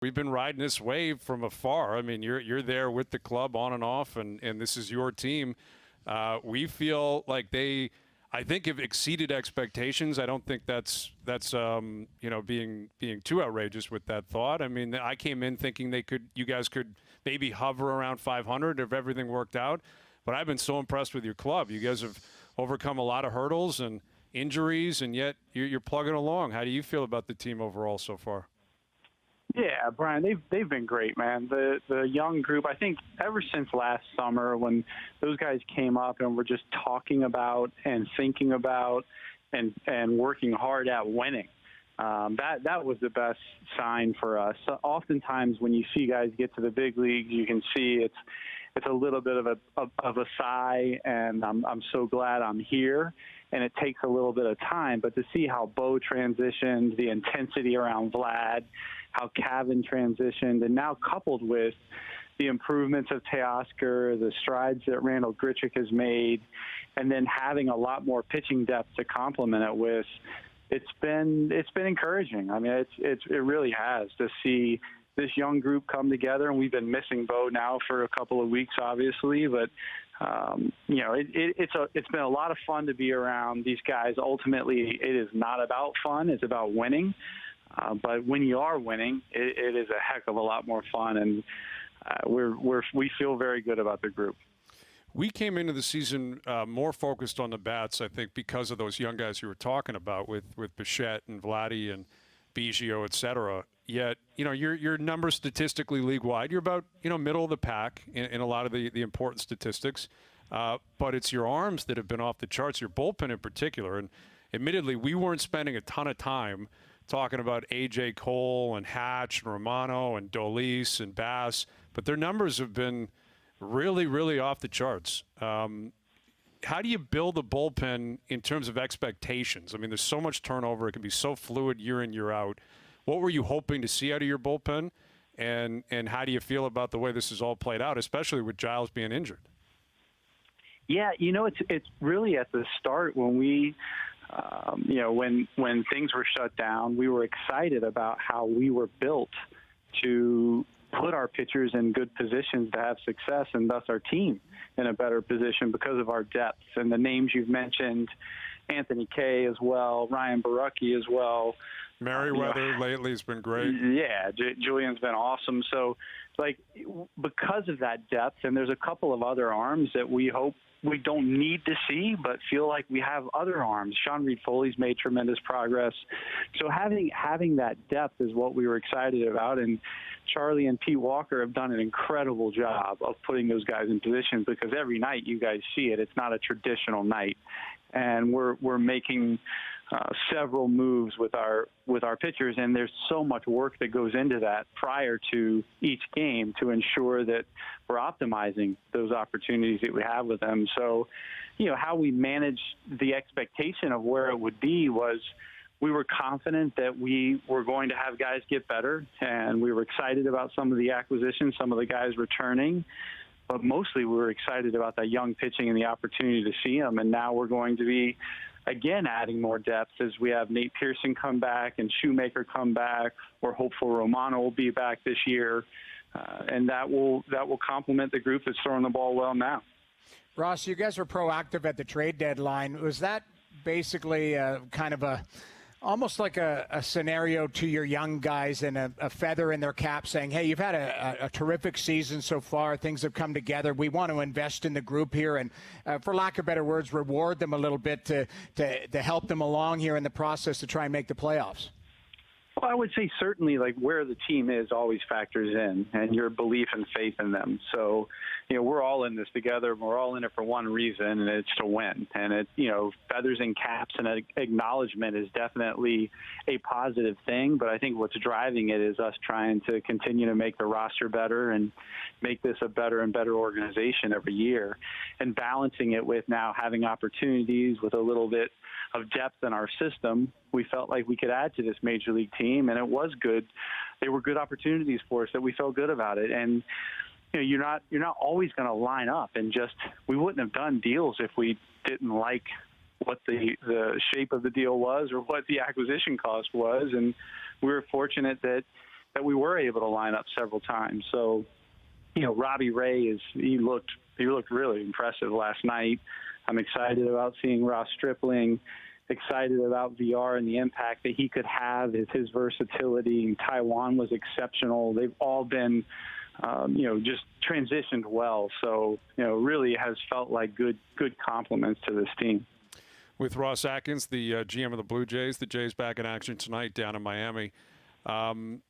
we've been riding this wave from afar. I mean, you're there with the club on and off, and this is your team. We feel like they, I think, have exceeded expectations. I don't think that's being too outrageous with that thought. I mean, I came in thinking you guys could maybe hover around 500 if everything worked out. But I've been so impressed with your club. You guys have overcome a lot of hurdles and injuries, and yet you're plugging along. How do you feel about the team overall so far? Yeah, Brian, they've been great, man. The young group, I think ever since last summer when those guys came up and were just talking about and thinking about and working hard at winning, that was the best sign for us. So oftentimes when you see guys get to the big leagues, you can see it's a little bit of a sigh, and I'm so glad I'm here. And it takes a little bit of time, but to see how Bo transitioned, the intensity around Vlad, how Cavan transitioned, and now coupled with the improvements of Teoscar, the strides that Randall Grichuk has made, and then having a lot more pitching depth to complement it with, it's been encouraging. I mean, it really has to see this young group come together, and we've been missing Bo now for a couple of weeks, obviously, but it's been a lot of fun to be around these guys. Ultimately, it is not about fun; it's about winning. But when you are winning, it is a heck of a lot more fun, and we feel very good about the group. We came into the season more focused on the bats, I think, because of those young guys you were talking about with Bichette and Vladdy and Biggio, et cetera. Yet, your numbers statistically league-wide, you're about, middle of the pack in a lot of the important statistics. But it's your arms that have been off the charts, your bullpen in particular. And admittedly, we weren't spending a ton of time talking about A.J. Cole and Hatch and Romano and Dolis and Bass, but their numbers have been really, really off the charts. How do you build a bullpen in terms of expectations? I mean, there's so much turnover. It can be so fluid year in, year out. What were you hoping to see out of your bullpen, and how do you feel about the way this has all played out, especially with Giles being injured? Yeah, it's really at the start when we when things were shut down, we were excited about how we were built to put our pitchers in good positions to have success, and thus our team in a better position because of our depth. And the names you've mentioned, Anthony Kay as well, Ryan Barucki as well. Merriweather lately has been great. Yeah, Julian's been awesome. So, because of that depth, and there's a couple of other arms that we hope we don't need to see, but feel like we have other arms. Sean Reed-Foley's made tremendous progress. So having that depth is what we were excited about, and Charlie and Pete Walker have done an incredible job of putting those guys in position, because every night you guys see it. It's not a traditional night, and we're making several moves with our pitchers, and there's so much work that goes into that prior to each game to ensure that we're optimizing those opportunities that we have with them. So, how we managed the expectation of where it would be was we were confident that we were going to have guys get better, and we were excited about some of the acquisitions, some of the guys returning. But mostly we were excited about that young pitching and the opportunity to see them. And now we're going to be, again, adding more depth as we have Nate Pearson come back and Shoemaker come back. We're hopeful Romano will be back this year. And that will complement the group that's throwing the ball well now. Ross, you guys were proactive at the trade deadline. Was that basically kind of almost like a scenario to your young guys and a feather in their cap saying, hey, you've had a terrific season so far. Things have come together. We want to invest in the group here and, for lack of better words, reward them a little bit to help them along here in the process to try and make the playoffs? Well, I would say certainly where the team is always factors in, and your belief and faith in them. So, we're all in this together. We're all in it for one reason, and it's to win. And feathers and caps and acknowledgement is definitely a positive thing. But I think what's driving it is us trying to continue to make the roster better and make this a better and better organization every year, and balancing it with now having opportunities with a little bit of depth in our system. We felt like we could add to this major league team, and it was good. They were good opportunities for us that we felt good about it. And you're not always going to line up, and we wouldn't have done deals if we didn't like what the shape of the deal was or what the acquisition cost was. And we were fortunate that that we were able to line up several times. So, Robbie Ray he looked really impressive last night. I'm excited about seeing Ross Stripling, excited about VR and the impact that he could have, his versatility. And Taiwan was exceptional. They've all been, just transitioned well. So, really has felt like good compliments to this team. With Ross Atkins, the GM of the Blue Jays, the Jays back in action tonight down in Miami.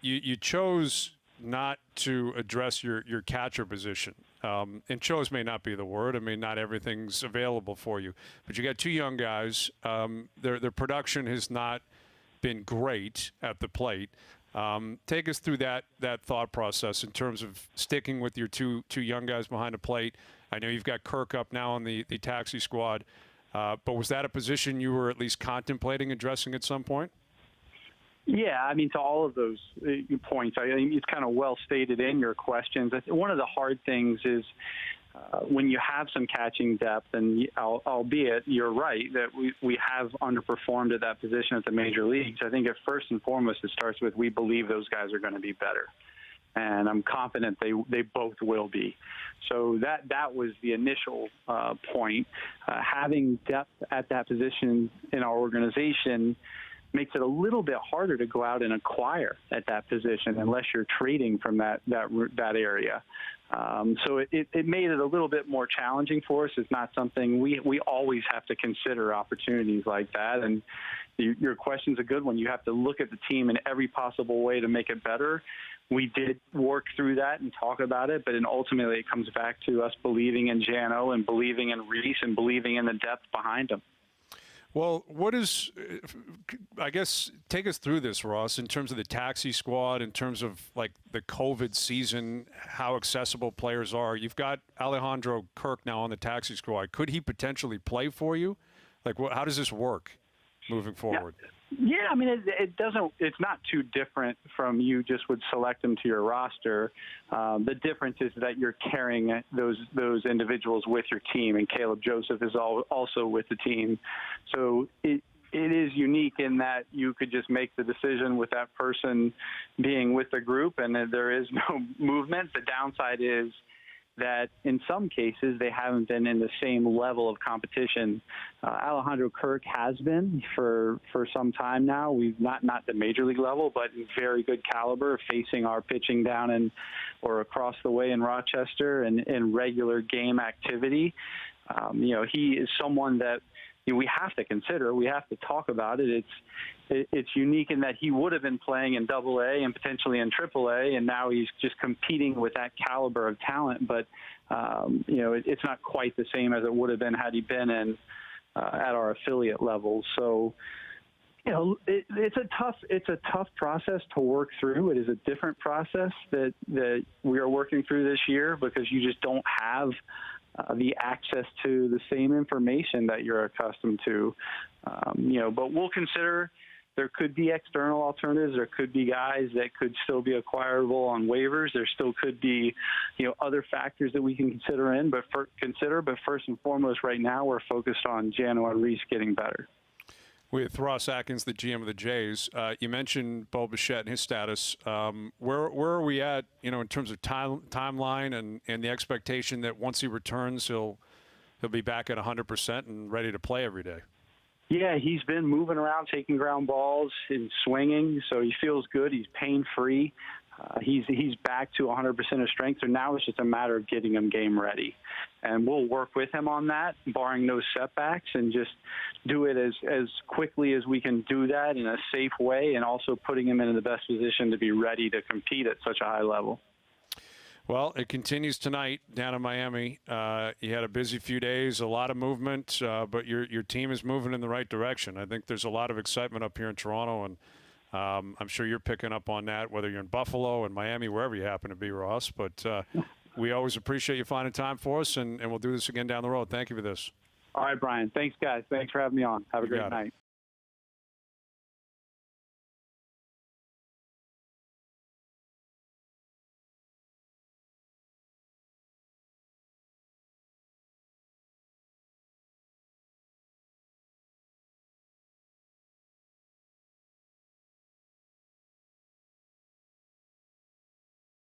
You chose not to address your catcher position. And chose may not be the word. I mean, not everything's available for you. But you got two young guys. Their production has not been great at the plate. Take us through that thought process in terms of sticking with your two young guys behind the plate. I know you've got Kirk up now on the taxi squad. But was that a position you were at least contemplating addressing at some point? Yeah, I mean, to all of those points, I think it's kind of well stated in your questions. One of the hard things is when you have some catching depth, and albeit you're right that we have underperformed at that position at the major leagues. I think first and foremost it starts with we believe those guys are going to be better. And I'm confident they both will be. So that was the initial point. Having depth at that position in our organization makes it a little bit harder to go out and acquire at that position unless you're trading from that area. So it made it a little bit more challenging for us. It's not something we always have to consider opportunities like that. And your question's a good one. You have to look at the team in every possible way to make it better. We did work through that and talk about it, but then ultimately it comes back to us believing in Jano and believing in Reese and believing in the depth behind him. Well, I guess, take us through this, Ross, in terms of the taxi squad, in terms of like the COVID season, how accessible players are. You've got Alejandro Kirk now on the taxi squad. Could he potentially play for you? Like, how does this work moving forward? Yeah, I mean, it doesn't. It's not too different from you just would select them to your roster. The difference is that you're carrying those individuals with your team, and Caleb Joseph is also with the team. So it is unique in that you could just make the decision with that person being with the group, and there is no movement. The downside is that in some cases they haven't been in the same level of competition. Alejandro Kirk has been for some time now. We've not the major league level, but very good caliber, facing our pitching down or across the way in Rochester and in regular game activity. He is someone that we have to consider. We have to talk about it. It's unique in that he would have been playing in AA and potentially in AAA, and now he's just competing with that caliber of talent. But it's not quite the same as it would have been had he been in at our affiliate level. So it's a tough process to work through. It is a different process that we are working through this year because you just don't have the access to the same information that you're accustomed to. But we'll consider there could be external alternatives. There could be guys that could still be acquirable on waivers. There still could be, other factors that we can consider. But first and foremost, right now we're focused on Jano and Reese getting better. With Ross Atkins, the GM of the Jays, you mentioned Bo Bichette and his status. Where are we at, in terms of timeline and the expectation that once he returns, he'll be back at 100% and ready to play every day? Yeah, he's been moving around, taking ground balls and swinging, so he feels good. He's pain-free. He's back to 100% of strength, so now it's just a matter of getting him game ready. And we'll work with him on that, barring no setbacks, and just do it as quickly as we can do that in a safe way, and also putting him in the best position to be ready to compete at such a high level. Well, it continues tonight down in Miami. You had a busy few days, a lot of movement, but your team is moving in the right direction. I think there's a lot of excitement up here in Toronto, and I'm sure you're picking up on that, whether you're in Buffalo and Miami, wherever you happen to be, Ross. But we always appreciate you finding time for us, and we'll do this again down the road. Thank you for this. All right, Brian. Thanks, guys. Thanks for having me on. Have a great night.